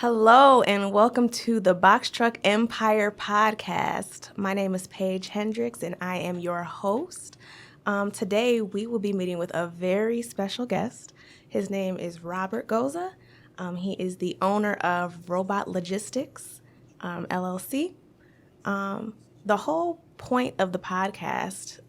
Hello and welcome to the Box Truck Empire podcast. My name is Paige Hendricks and I am your host. Today we will be meeting with a very special guest. His name is Robert Goza. He is the owner of Robot Logistics, LLC. The whole point of the podcast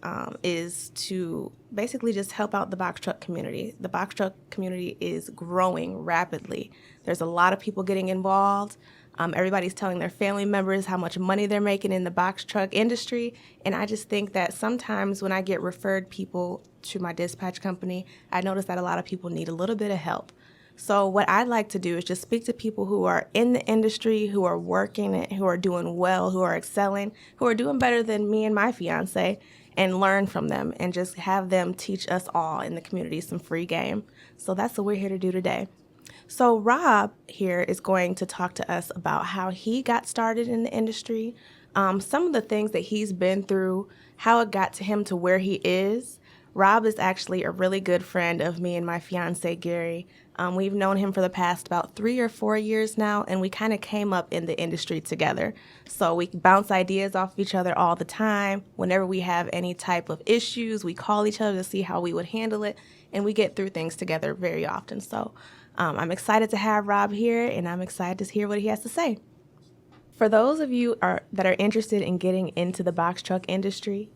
is to basically just help out the box truck community. The box truck community is growing rapidly. There's a lot of people getting involved. Everybody's telling their family members how much money they're making in the box truck industry. And I just think that sometimes when I get referred people to my dispatch company, I notice that a lot of people need a little bit of help. So what I'd like to do is just speak to people who are in the industry, who are working it, who are doing well, who are excelling, who are doing better than me and my fiance, and learn from them and just have them teach us all in the community some free game. So that's what we're here to do today. So Rob here is going to talk to us about how he got started in the industry, some of the things that he's been through, how it got to him to where he is. Rob is actually a really good friend of me and my fiance, Gary. We've known him for the past about 3 or 4 years now, and we kind of came up in the industry together. So we bounce ideas off of each other all the time. Whenever we have any type of issues, we call each other to see how we would handle it, and we get through things together very often. So I'm excited to have Rob here, and I'm excited to hear what he has to say. For those of you that are interested in getting into the box truck industry,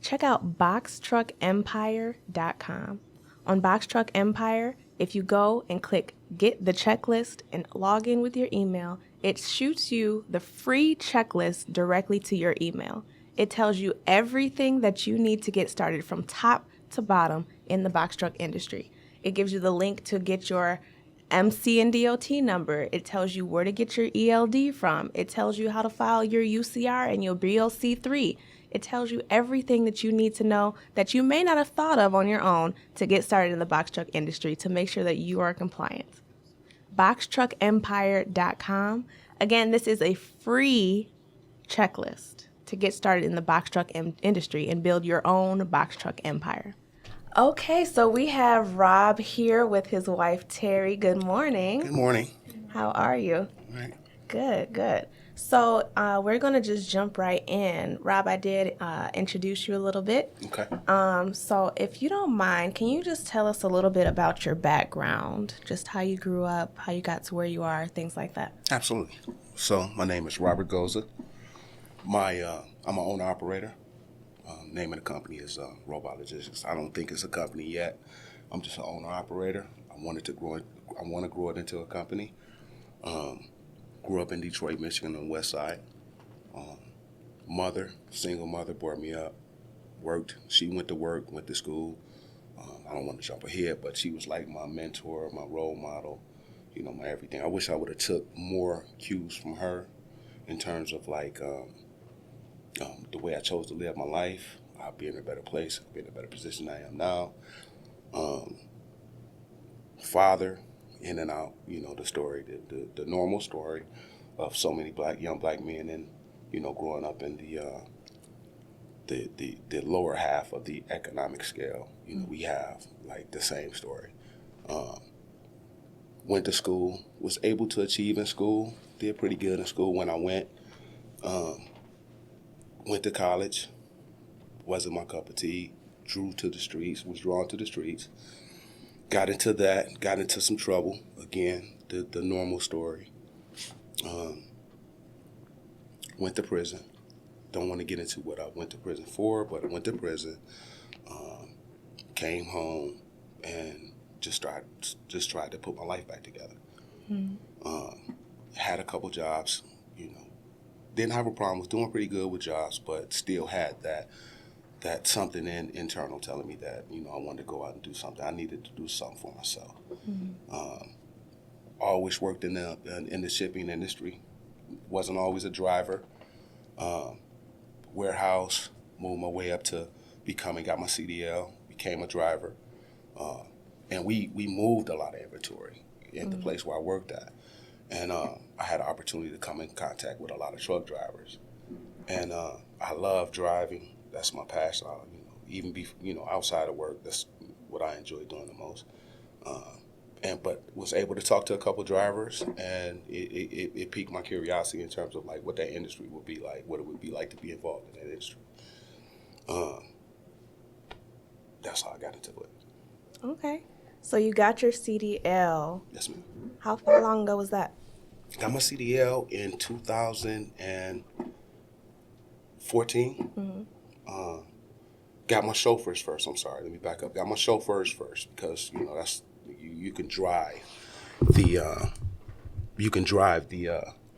check out boxtruckempire.com. On Box Truck Empire, if you go and click Get the Checklist and log in with your email, it shoots you the free checklist directly to your email. It tells you everything that you need to get started from top to bottom in the box truck industry. It gives you the link to get your MC and DOT number. It tells you where to get your ELD from. It tells you how to file your UCR and your BLC3. It tells you everything that you need to know that you may not have thought of on your own to get started in the box truck industry to make sure that you are compliant. BoxTruckEmpire.com. Again, this is a free checklist to get started in the box truck industry and build your own box truck empire. Okay, so we have Rob here with his wife, Terry. Good morning. Good morning. How are you? All right. Good. So we're going to just jump right in. Rob, I did introduce you a little bit. Okay. So if you don't mind, can you just tell us a little bit about your background, just how you grew up, how you got to where you are, things like that? Absolutely. So my name is Robert Goza. I'm an owner-operator. Name of the company is Robot Logistics. I don't think it's a company yet. I'm just an owner-operator. I want to grow it into a company. Grew up in Detroit, Michigan on the west side. Single mother, brought me up, worked. She went to work, went to school. I don't want to jump ahead, but she was like my mentor, my role model, my everything. I wish I would have took more cues from her in terms of the way I chose to live my life. I'd be in a better place, I'd be in a better position than I am now. Father, in and out, the story, the normal story of so many young black men and, growing up in the lower half of the economic scale. We have like the same story. Went to school, was able to achieve in school, did pretty good in school when I went. Went to college, wasn't my cup of tea, was drawn to the streets. Got into some trouble, again, the normal story. Went to prison. Don't want to get into what I went to prison for, but I went to prison, came home, and just tried to put my life back together. Had a couple jobs, didn't have a problem, was doing pretty good with jobs, but still had that something internal telling me that, I wanted to go out and do something. I needed to do something for myself. Always worked in the shipping industry. Wasn't always a driver. Warehouse, moved my way up to got my CDL, became a driver. And we moved a lot of inventory in the place where I worked at. And I had an opportunity to come in contact with a lot of truck drivers. And I love driving. That's my passion. Even outside of work, that's what I enjoy doing the most. but was able to talk to a couple drivers, and it piqued my curiosity in terms of like what that industry would be like, what it would be like to be involved in that industry. That's how I got into it. Okay. So you got your CDL. Yes, ma'am. How far long ago was that? Got my CDL in 2014. Mm-hmm. Got my chauffeurs first. I'm sorry. Let me back up. Got my chauffeurs first because that's you can drive the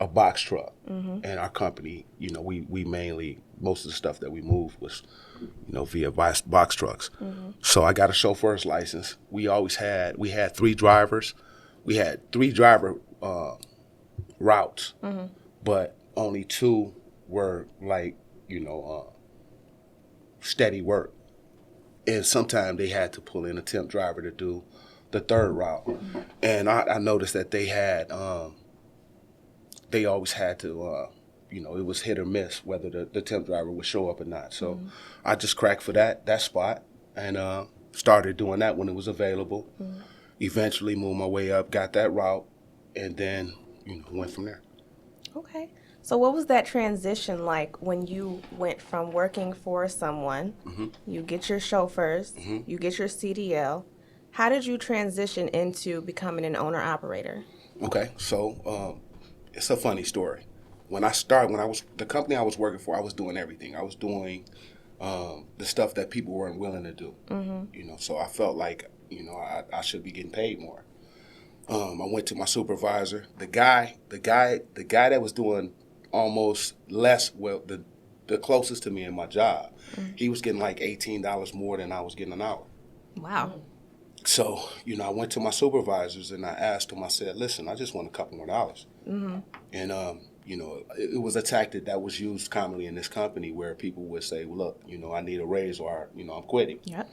a box truck. Mm-hmm. And our company, we mainly most of the stuff that we moved was via box trucks. Mm-hmm. So I got a chauffeur's license. We had 3 drivers. We had 3 driver routes, Mm-hmm. but only 2 were like steady work. And sometimes they had to pull in a temp driver to do the 3rd route. Mm-hmm. And I noticed that they always had to, it was hit or miss whether the temp driver would show up or not. So Mm-hmm. I just cracked for that spot and started doing that when it was available. Mm-hmm. Eventually moved my way up, got that route, and then, went from there. Okay. So what was that transition like when you went from working for someone, Mm-hmm. you get your chauffeurs, Mm-hmm. you get your CDL. How did you transition into becoming an owner-operator? Okay, so it's a funny story. When the company I was working for, I was doing everything. I was doing the stuff that people weren't willing to do. Mm-hmm. So I felt like, I should be getting paid more. I went to my supervisor. The guy that was doing almost less, well, the closest to me in my job, Mm-hmm. he was getting like $18 more than I was getting an hour. Wow. So, I went to my supervisors and I asked them, I said, listen, I just want a couple more dollars. Mm-hmm. And, it was a tactic that was used commonly in this company where people would say, well, look, I need a raise or, I'm quitting. Yep.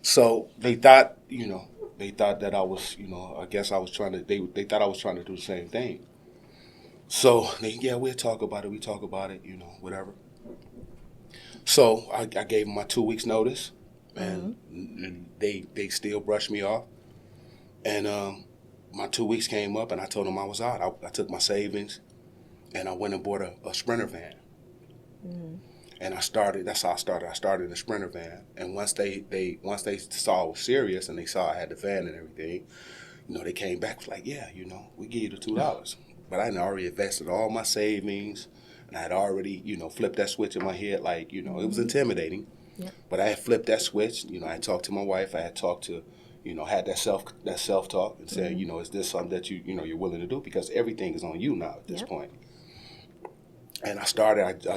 So they thought, that I was, I guess I was trying to, they thought I was trying to do the same thing. So, we'll talk about it. We talk about it, whatever. So I gave them my 2 weeks notice, and they still brushed me off. And my 2 weeks came up, and I told them I was out. I took my savings, and I went and bought a Sprinter van. Mm-hmm. And that's how I started. I started in a Sprinter van. And once they saw I was serious and they saw I had the van and everything, they came back was like, yeah, we give you the $2. But I had already invested all my savings, and I had already, flipped that switch in my head. Like, it was intimidating. Yep. But I had flipped that switch. I had talked to my wife. I had talked to, had that self-talk and said, is this something that you're willing to do? Because everything is on you now at this point. And I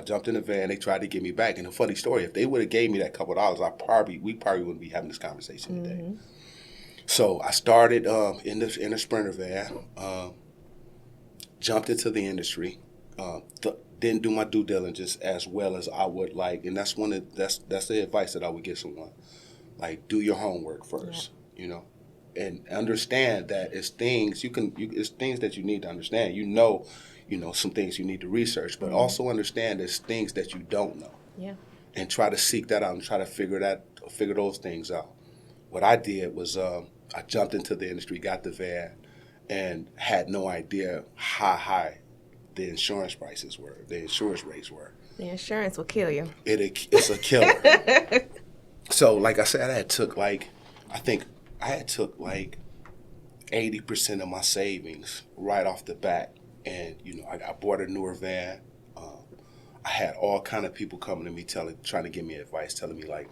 jumped in the van. They tried to get me back. And a funny story, if they would have gave me that couple of dollars, we probably wouldn't be having this conversation today. So I started in a Sprinter van, jumped into the industry, didn't do my due diligence as well as I would like. And that's that's the advice that I would give someone. Like, do your homework first, and understand that it's things it's things that you need to understand. Some things you need to research, but also understand there's things that you don't know. Yeah. And try to seek that out and try to figure those things out. What I did was I jumped into the industry, got the van, and had no idea how high the insurance prices were, the insurance rates were. The insurance will kill you. It's a killer. So, like I said, I had took 80% of my savings right off the bat. And, I bought a newer van. I had all kind of people coming to me trying to give me advice, telling me like,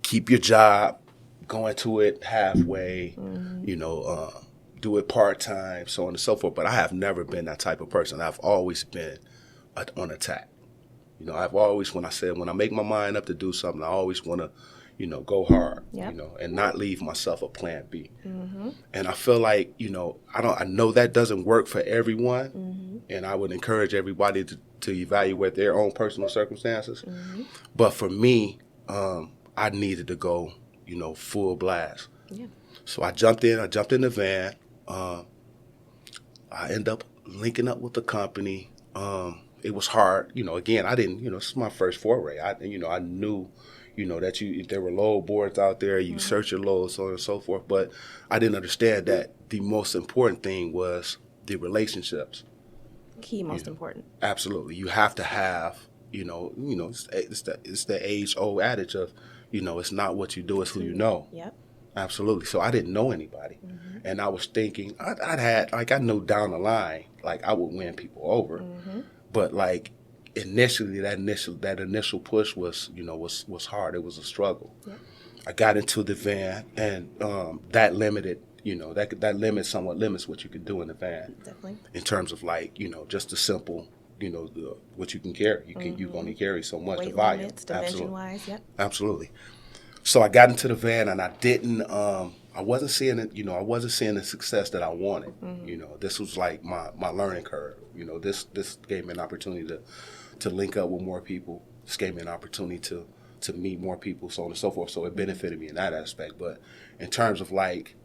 keep your job, go into it halfway, do it part-time, so on and so forth. But I have never been that type of person. I've always been on attack. I've always, when I make my mind up to do something, I always want to, go hard, and not leave myself a plan B. Mm-hmm. And I feel like, I know that doesn't work for everyone, and I would encourage everybody to evaluate their own personal circumstances. Mm-hmm. But for me, I needed to go, full blast. Yeah. So I jumped in the van. I ended up linking up with the company. It was hard, again, I didn't, this is my first foray. I knew, that if there were load boards out there, you search your loads, so on and so forth. But I didn't understand that the most important thing was the relationships. Most important. Absolutely. You have to have, it's the age old adage of, it's not what you do, it's who you know. Yep. Absolutely. So I didn't know anybody. And I was thinking, I know down the line, like I would win people over. But like initially, that initial push was hard. It was a struggle. Yep. I got into the van, and that limited, somewhat limits what you could do in the van. Definitely. In terms of like, just the simple, what you can carry. You can only carry so much. Weight the volume. Limits, dimension-wise, yep. Absolutely. So I got into the van, and I didn't. I wasn't seeing it. I wasn't seeing the success that I wanted. This was like my learning curve. This gave me an opportunity to link up with more people. This gave me an opportunity to meet more people, so on and so forth. So it benefited me in that aspect. But in terms of like,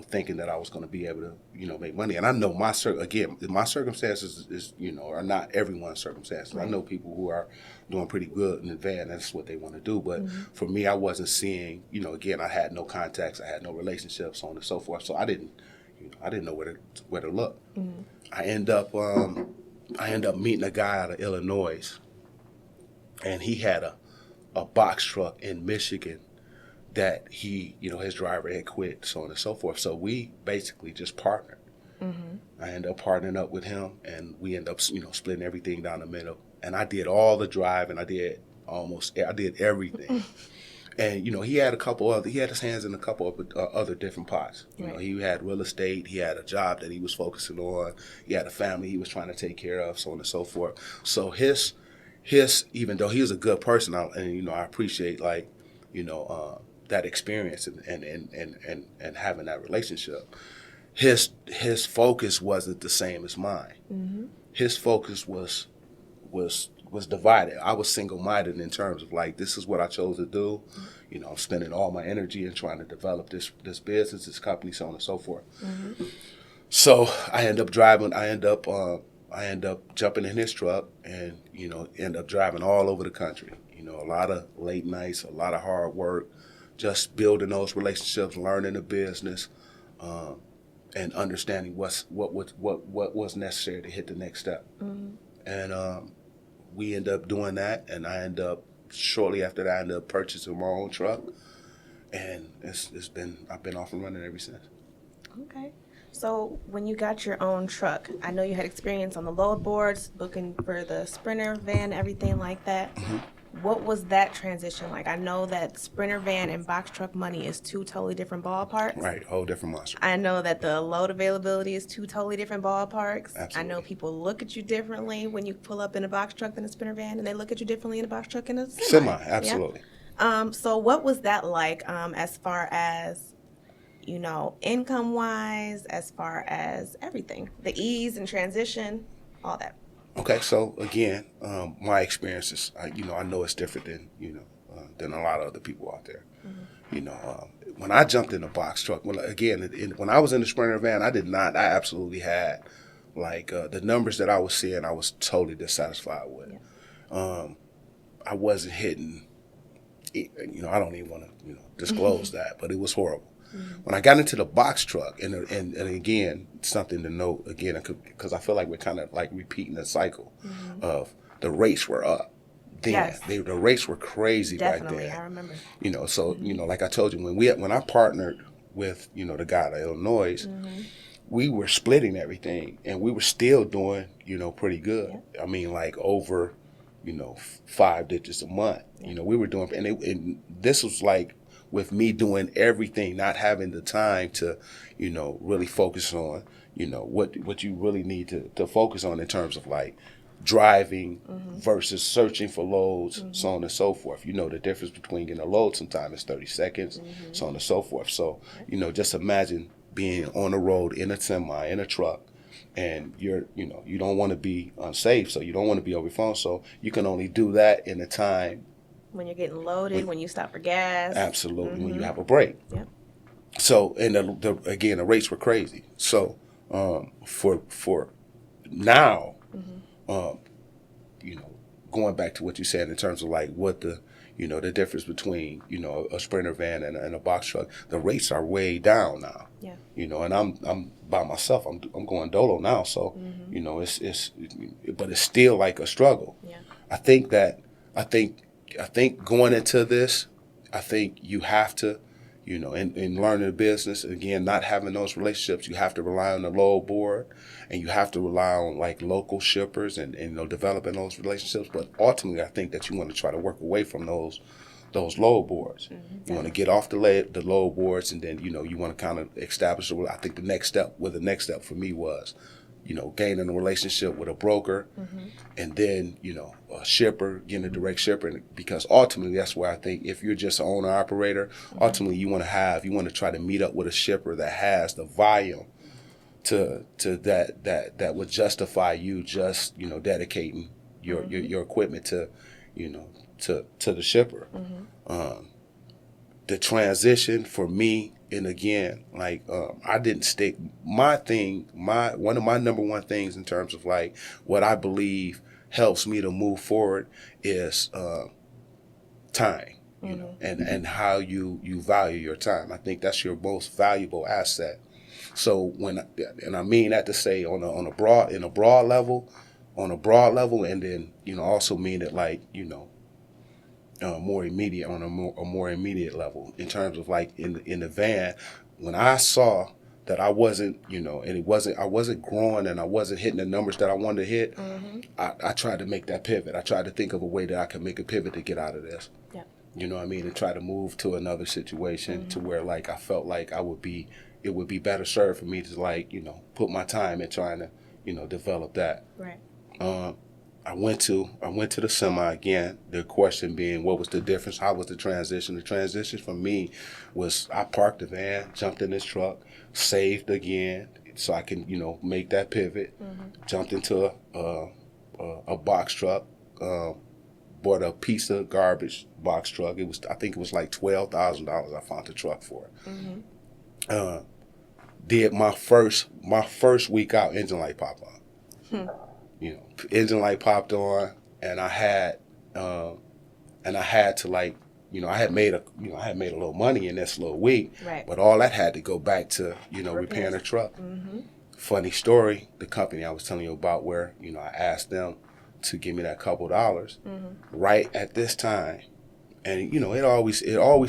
thinking that I was going to be able to, make money, and I know my circumstances is are not everyone's circumstances. Right. I know people who are doing pretty good in the van. That's what they want to do. But for me, I wasn't seeing. Again, I had no contacts, I had no relationships, so on and so forth. So I didn't know where to look. I end up meeting a guy out of Illinois, and he had a box truck in Michigan that he, his driver had quit, so on and so forth. So we basically just partnered. I ended up partnering up with him, and we ended up, splitting everything down the middle. And I did all the driving. I did everything. And, he had his hands in a couple of other different pots. He had real estate. He had a job that he was focusing on. He had a family he was trying to take care of, so on and so forth. So his even though he was a good person, I appreciate like, that experience and having that relationship. His focus wasn't the same as mine. His focus was divided. I was single-minded in terms of like, this is what I chose to do. I'm spending all my energy in trying to develop this business, this company, so on and so forth. So I end up driving. I end up jumping in his truck and end up driving all over the country. A lot of late nights, a lot of hard work. Just building those relationships, learning the business, and understanding what was necessary to hit the next step. And we end up doing that, and shortly after that, I ended up purchasing my own truck, and I've been off and running ever since. Okay. So when you got your own truck, I know you had experience on the load boards, looking for the Sprinter van, everything like that. What was that transition like? I know that Sprinter van and box truck money is two totally different ballparks. Right, whole different monster. I know that the load availability is two totally different ballparks. Absolutely. I know people look at you differently when you pull up in a box truck than a Sprinter van, and they look at you differently in a box truck and a semi. Absolutely. Yeah? So what was that like as far as, income-wise, as far as everything? The ease and transition, all that. Okay, so again, my experiences, I know it's different than a lot of other people out there. When I jumped in a box truck, when I was in the Sprinter van, I absolutely had like the numbers that I was seeing, I was totally dissatisfied with. Yeah. I wasn't hitting, I don't even want to disclose that, but it was horrible. When I got into the box truck, and again, something to note, again, because I feel like we're kind of like repeating the cycle of the rates were up. Then yes. The rates were crazy Definitely, back then. I remember. So like I told you, when I partnered with the guy out of Illinois, we were splitting everything, and we were still doing pretty good. Yeah. I mean, like over 5 digits a month. Yeah. We were doing, and this was like, with me doing everything, not having the time to, really focus on, what you really need to focus on in terms of like driving versus searching for loads, so on and so forth. The difference between getting a load sometimes is 30 seconds, so on and so forth. So, just imagine being on the road in a semi, in a truck, and you don't want to be unsafe, so you don't want to be over your phone. So you can only do that in a time when you're getting loaded, when you stop for gas. Absolutely, when you have a break. Yep. So, and the rates were crazy. So, for now, going back to what you said in terms of like what the You know, the difference between, you know, a Sprinter van and a box truck, the rates are way down now. Yeah. You know, and I'm by myself. I'm going dolo now, so you know, but it's still like a struggle. Yeah. I think going into this, I think you have to, you know, in learning the business, again, not having those relationships, you have to rely on the load board, and you have to rely on like local shippers and you know, developing those relationships. But ultimately, I think that you want to try to work away from those load boards. You want to get off the load boards, and then, you know, you want to kind of establish. I think the next step for me was, you know, gaining a relationship with a broker, and then, you know, a shipper, getting a direct shipper, because ultimately that's where I think if you're just an owner operator, ultimately you want to try to meet up with a shipper that has the volume to that would justify you just, you know, dedicating your equipment to, you know, to the shipper. The transition for me, and again, like I didn't stick one of my number one things in terms of like what I believe helps me to move forward is time, you know, and how you value your time. I think that's your most valuable asset. So and I mean that to say on a broad level, and then, you know, also mean it like, you know, more immediate, on a more immediate level, in terms of like in the van, when I saw that I wasn't, you know, and I wasn't growing and I wasn't hitting the numbers that I wanted to hit, I tried to make that pivot. I tried to think of a way that I could make a pivot to get out of this. Yeah. You know what I mean? And try to move to another situation to where like I felt like it would be better served for me to, like, you know, put my time in trying to, you know, develop that. Right. I went to the semi again. The question being, what was the difference? How was the transition? The transition for me was I parked the van, jumped in this truck, saved again so I can, you know, make that pivot. Jumped into a box truck, bought a piece of garbage box truck. I think it was like $12,000 I found the truck for. Did my first week out, engine light pop on. You know, engine light popped on, and I had to, like, you know, I had made a little money in this little week, Right. but all that had to go back to, you know, repairing the truck. Funny story, the company I was telling you about, where, you know, I asked them to give me that couple dollars right at this time, and, you know, it always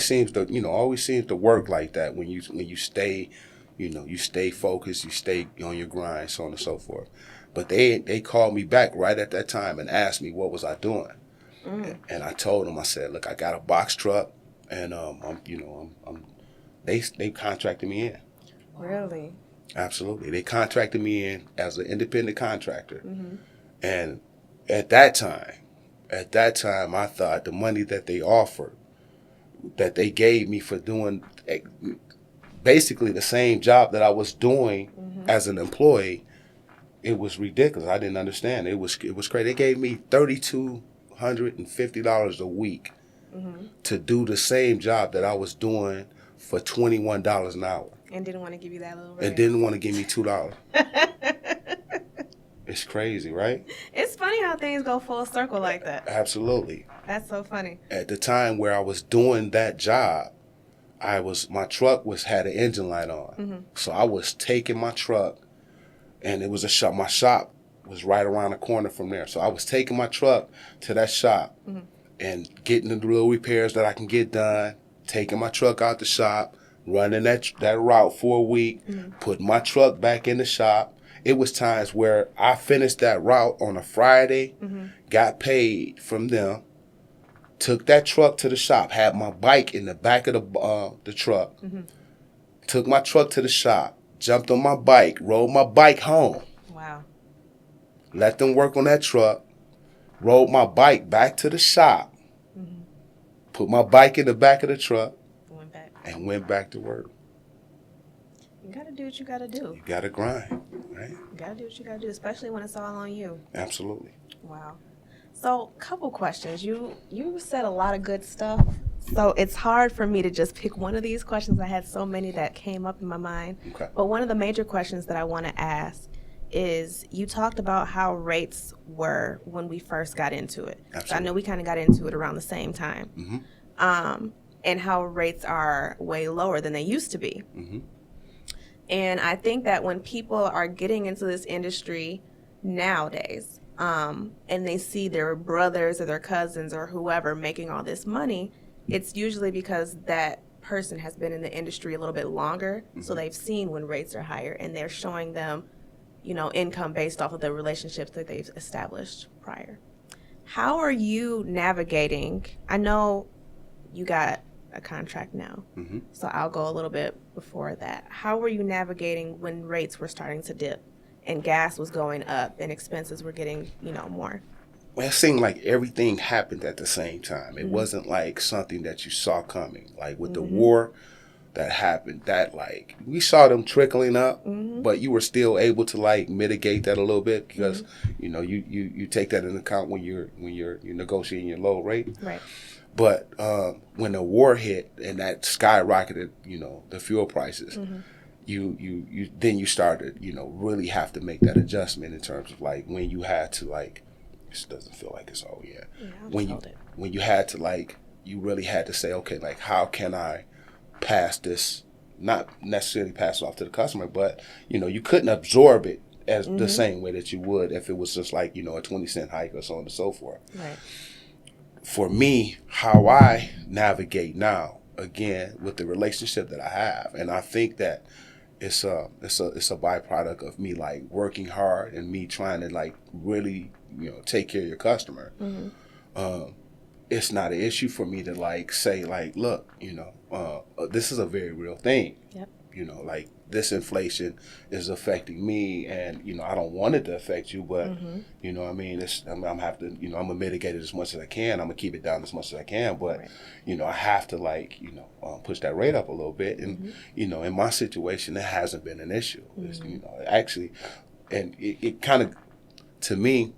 seems to work like that when you stay, you know, you stay focused, you stay on your grind, so on and so forth. But they called me back right at that time and asked me what was I doing, and I told them, I said, look, I got a box truck, and they contracted me in. Really? Absolutely, they contracted me in as an independent contractor, and at that time, I thought the money that they offered, that they gave me for doing basically the same job that I was doing as an employee, it was ridiculous. I didn't understand. It was crazy. They gave me $3,250 a week to do the same job that I was doing for $21 an hour. And didn't want to give you that little raise. And didn't want to give me $2. It's crazy, right? It's funny how things go full circle like that. Absolutely. That's so funny. At the time where I was doing that job, my truck had an engine light on. So I was taking my truck, and it was a shop. My shop was right around the corner from there. So I was taking my truck to that shop and getting the little repairs that I can get done, taking my truck out the shop, running that route for a week, putting my truck back in the shop. It was times where I finished that route on a Friday, got paid from them, took that truck to the shop, had my bike in the back of the truck, took my truck to the shop, jumped on my bike, rode my bike home. Wow. Let them work on that truck, rode my bike back to the shop, put my bike in the back of the truck, and went back to work. You got to do what you got to do. You got to grind, right? You got to do what you got to do, especially when it's all on you. Absolutely. Wow. So, couple questions. You said a lot of good stuff. So, it's hard for me to just pick one of these questions. I had so many that came up in my mind. Okay. But one of the major questions that I want to ask is you talked about how rates were when we first got into it. Absolutely. So I know we kind of got into it around the same time. Mm-hmm. And how rates are way lower than they used to be. Mm-hmm. And I think that when people are getting into this industry nowadays, and they see their brothers or their cousins or whoever making all this money, it's usually because that person has been in the industry a little bit longer, so they've seen when rates are higher, and they're showing them, income based off of the relationships that they've established prior. How are you navigating? I know you got a contract now, so I'll go a little bit before that. How were you navigating when rates were starting to dip and gas was going up and expenses were getting, more? Well, it seemed like everything happened at the same time. It wasn't like something that you saw coming. Like with the war that happened, that like we saw them trickling up, but you were still able to like mitigate that a little bit because you take that into account when you're negotiating your low rate. Right. But when the war hit and that skyrocketed, the fuel prices, you started, really have to make that adjustment in terms of like when you had to like. This doesn't feel like it's all yet. Yeah, when you had to like, you really had to say, okay, like how can I pass this? Not necessarily pass it off to the customer, but you couldn't absorb it as the same way that you would if it was just like a 20-cent hike or so on and so forth. Right. For me, how I navigate now, again, with the relationship that I have, and I think that it's a byproduct of me like working hard and me trying to like really take care of your customer. It's not an issue for me to like say like, look, this is a very real thing. Yep. Like this inflation is affecting me, and I don't want it to affect you, but I mean, I'm have to, I'm gonna mitigate it as much as I can. I'm gonna keep it down as much as I can, but I have to like push that rate up a little bit, and in my situation, it hasn't been an issue. It's, actually, and it kind of, to me,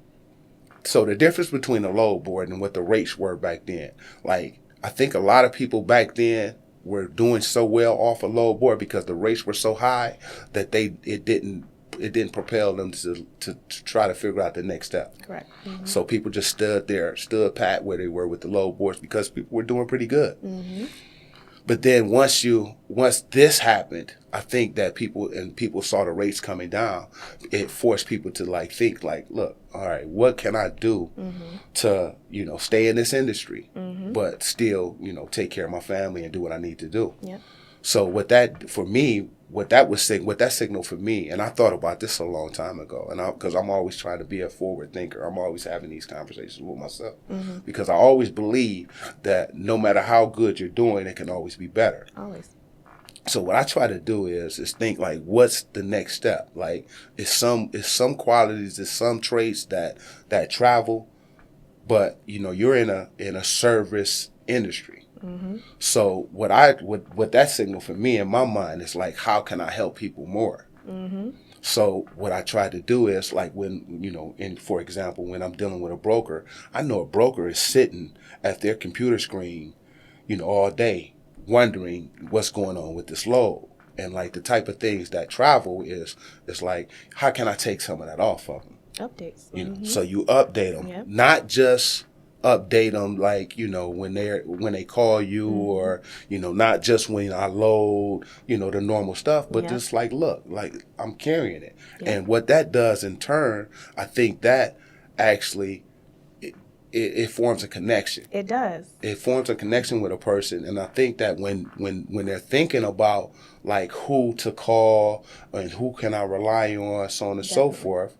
so the difference between the load board and what the rates were back then, like I think a lot of people back then were doing so well off a low board because the rates were so high that it didn't propel them to try to figure out the next step. Correct. So people just stood pat where they were with the low boards because people were doing pretty good. But then once this happened, I think that people saw the rates coming down. It forced people to like think like, look, all right, what can I do to stay in this industry, but still take care of my family and do what I need to do. Yep. So what that signaled for me, and I thought about this a long time ago, and because I'm always trying to be a forward thinker, I'm always having these conversations with myself because I always believe that no matter how good you're doing, it can always be better. Always. So what I try to do is think like, what's the next step? Like, is some qualities, is some traits that travel, but you're in a service industry. So what that signal for me in my mind is like, how can I help people more? So what I try to do is like when, for example, when I'm dealing with a broker, I know a broker is sitting at their computer screen, all day wondering what's going on with this load. And like the type of things that travel is like, how can I take some of that off of them? Updates. So you update them, not just update them like when they call you or not just when I load the normal stuff, but just like, look, like I'm carrying it. And what that does in turn, I think that actually it forms a connection. It does. It forms a connection with a person, and I think that when they're thinking about like who to call and who can I rely on, so on and so forth,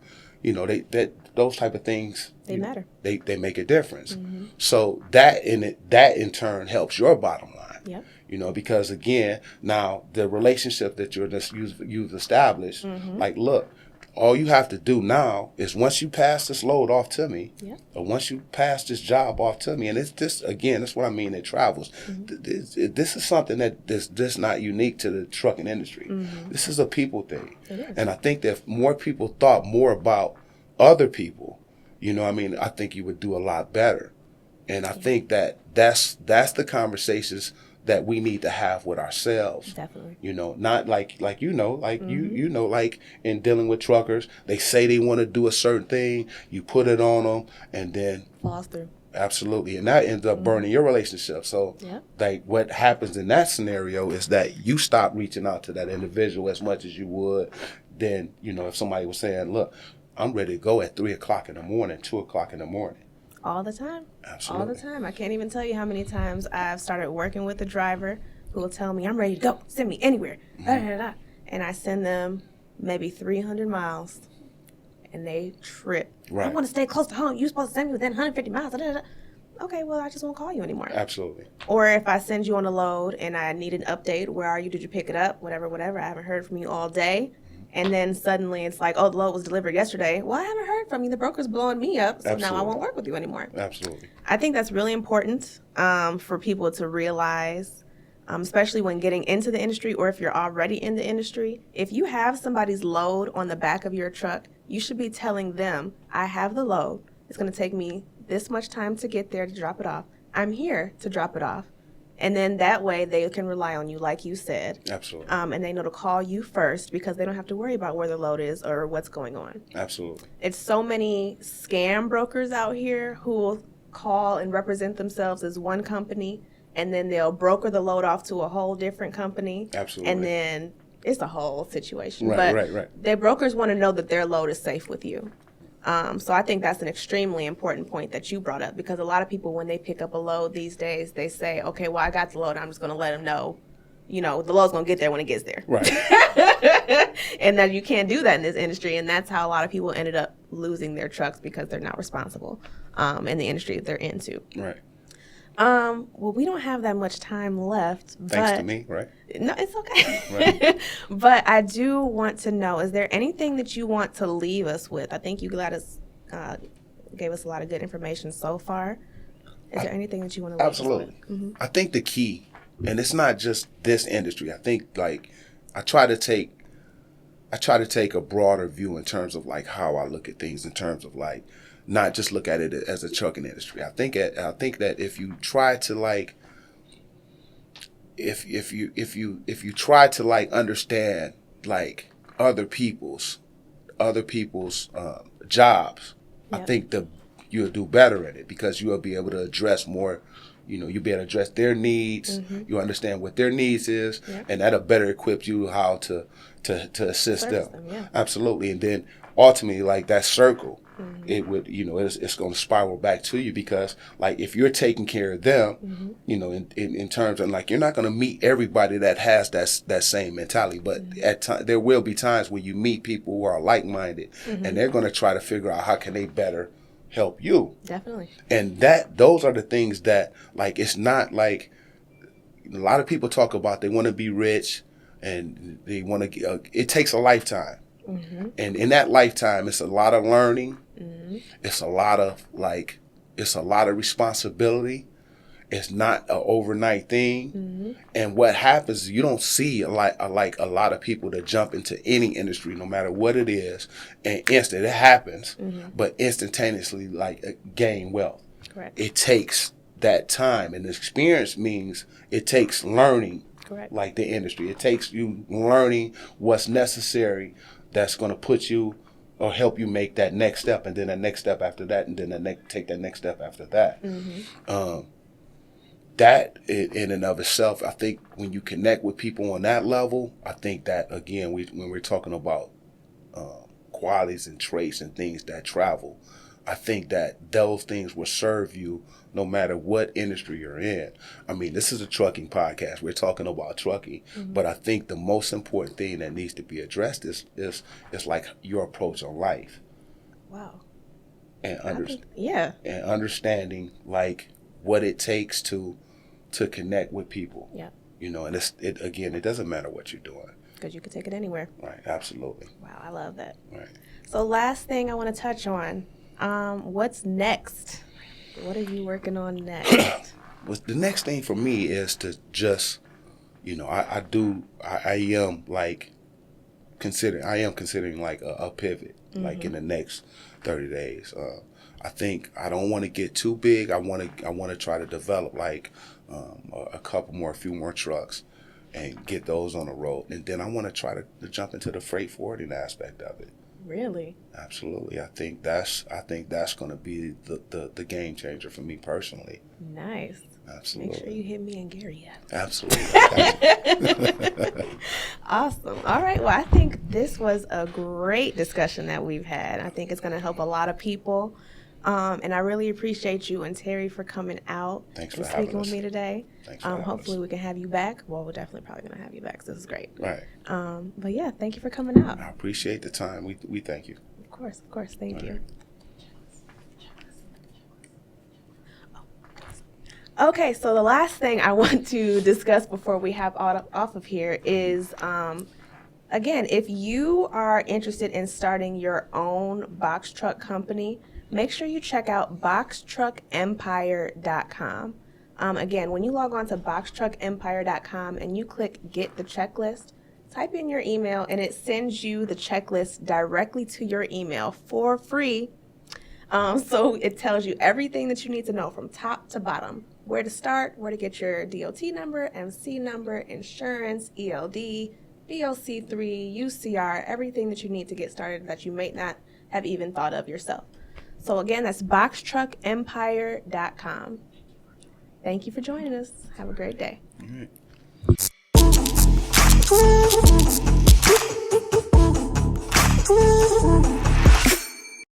those type of things matter. They make a difference. So that in turn helps your bottom line. Yep. Because again, now the relationship that you've established, like, look, all you have to do now is once you pass this load off to me, or once you pass this job off to me, and it's this, again, that's what I mean, it travels. This is something that's just not unique to the trucking industry. This is a people thing. It is. And I think that if more people thought more about other people, I think you would do a lot better. And I think that's the conversations that we need to have with ourselves. Definitely. You know, not like you know, like in dealing with truckers, they say they want to do a certain thing, you put it on them, and then falls through. Absolutely, and that ends up burning your relationship. So, like, what happens in that scenario is that you stop reaching out to that individual as much as you would. Then, you know, if somebody was saying, "Look, I'm ready to go at 3:00 in the morning, 2:00 in the morning." All the time. Absolutely. All the time. I can't even tell you how many times I've started working with a driver who will tell me, I'm ready to go. Send me anywhere. And I send them maybe 300 miles and they trip. Right. I want to stay close to home. You're supposed to send me within 150 miles. Okay, well, I just won't call you anymore. Absolutely. Or if I send you on a load and I need an update, where are you? Did you pick it up? Whatever. I haven't heard from you all day. And then suddenly it's like, oh, the load was delivered yesterday. Well, I haven't heard from you. The broker's blowing me up, so now I won't work with you anymore. Absolutely. I think that's really important for people to realize, especially when getting into the industry or if you're already in the industry. If you have somebody's load on the back of your truck, you should be telling them, I have the load. It's going to take me this much time to get there to drop it off. I'm here to drop it off. And then that way they can rely on you, like you said. Absolutely. And they know to call you first because they don't have to worry about where the load is or what's going on. Absolutely. It's so many scam brokers out here who will call and represent themselves as one company, and then they'll broker the load off to a whole different company. Absolutely. And then it's a whole situation. Right. Their brokers want to know that their load is safe with you. So I think that's an extremely important point that you brought up, because a lot of people, when they pick up a load these days, they say, okay, well, I got the load. I'm just going to let them know, you know, the load's going to get there when it gets there. Right. And that you can't do that in this industry. And that's how a lot of people ended up losing their trucks, because they're not responsible in the industry that they're into. Right. Well, we don't have that much time left. Thanks to me, right? No, it's okay. Right. But I do want to know, is there anything that you want to leave us with? I think you gave us a lot of good information so far. Is there anything that you want to leave us with? Absolutely. Mm-hmm. I think the key, and it's not just this industry, I think, like, I try to take a broader view in terms of, like, how I look at things, in terms of, like, not just look at it as a trucking industry. I think that if you try to, like, if you try to, like, understand, like, other people's jobs, I think you'll do better at it, because you'll be able to address more. You know, you'll be able to address their needs. Mm-hmm. You understand what their needs is, and that'll better equip you how to assist them. Absolutely. And then ultimately, like, that circle, it would, you know, it's going to spiral back to you, because, like, if you're taking care of them, you know, in terms of, like, you're not going to meet everybody that has that same mentality, but there will be times when you meet people who are like-minded, and they're going to try to figure out how can they better help you. Definitely. And those are the things that, like, it's not like, a lot of people talk about they want to be rich and they want to, it takes a lifetime. Mm-hmm. And in that lifetime, it's a lot of learning. Mm-hmm. It's a lot of responsibility. It's not an overnight thing. Mm-hmm. And what happens is you don't see a lot of people that jump into any industry, no matter what it is, and it happens, but instantaneously, like, gain wealth. Correct. It takes that time, and the experience means it takes learning. Correct. Like the industry. It takes you learning what's necessary that's going to put you or help you make that next step, and then the next step after that, and then take that next step after that. Mm-hmm. That in and of itself, I think when you connect with people on that level, I think that, again, when we're talking about qualities and traits and things that travel, I think that those things will serve you no matter what industry you're in. I mean, this is a trucking podcast. We're talking about trucking, but I think the most important thing that needs to be addressed is like your approach on life. Wow. And and understanding, like, what it takes to connect with people. Yeah. You know, and it doesn't matter what you're doing, because you can take it anywhere. Right. Absolutely. Wow, I love that. Right. So last thing I want to touch on, what's next? What are you working on next? Well, the next thing for me is to just, you know, I am considering like a pivot, like in the next 30 days. I think I don't want to get too big. I want to try to develop like a few more trucks, and get those on the road. And then I want to try to jump into the freight forwarding aspect of it. Really? Absolutely. I think that's going to be the game changer for me personally. Nice. Absolutely. Make sure you hit me and Gary up. Absolutely. Awesome. All right. Well, I think this was a great discussion that we've had. I think it's going to help a lot of people. And I really appreciate you and Terry for coming out Thanks and for having speaking with us. me today. Thanks for having Hopefully us. we can have you back. Well, we're definitely probably going to have you back. So this is great. Right. But yeah, thank you for coming out. I appreciate the time. We thank you. Of course. Thank you. Okay, so the last thing I want to discuss before we have off of here is, again, if you are interested in starting your own box truck company, make sure you check out boxtruckempire.com. Again, when you log on to boxtruckempire.com and you click Get the Checklist, type in your email and it sends you the checklist directly to your email for free. So it tells you everything that you need to know from top to bottom. Where to start, where to get your DOT number, MC number, insurance, ELD, DOC3, UCR, everything that you need to get started that you may not have even thought of yourself. So again, that's boxtruckempire.com. Thank you for joining us. Have a great day. All right.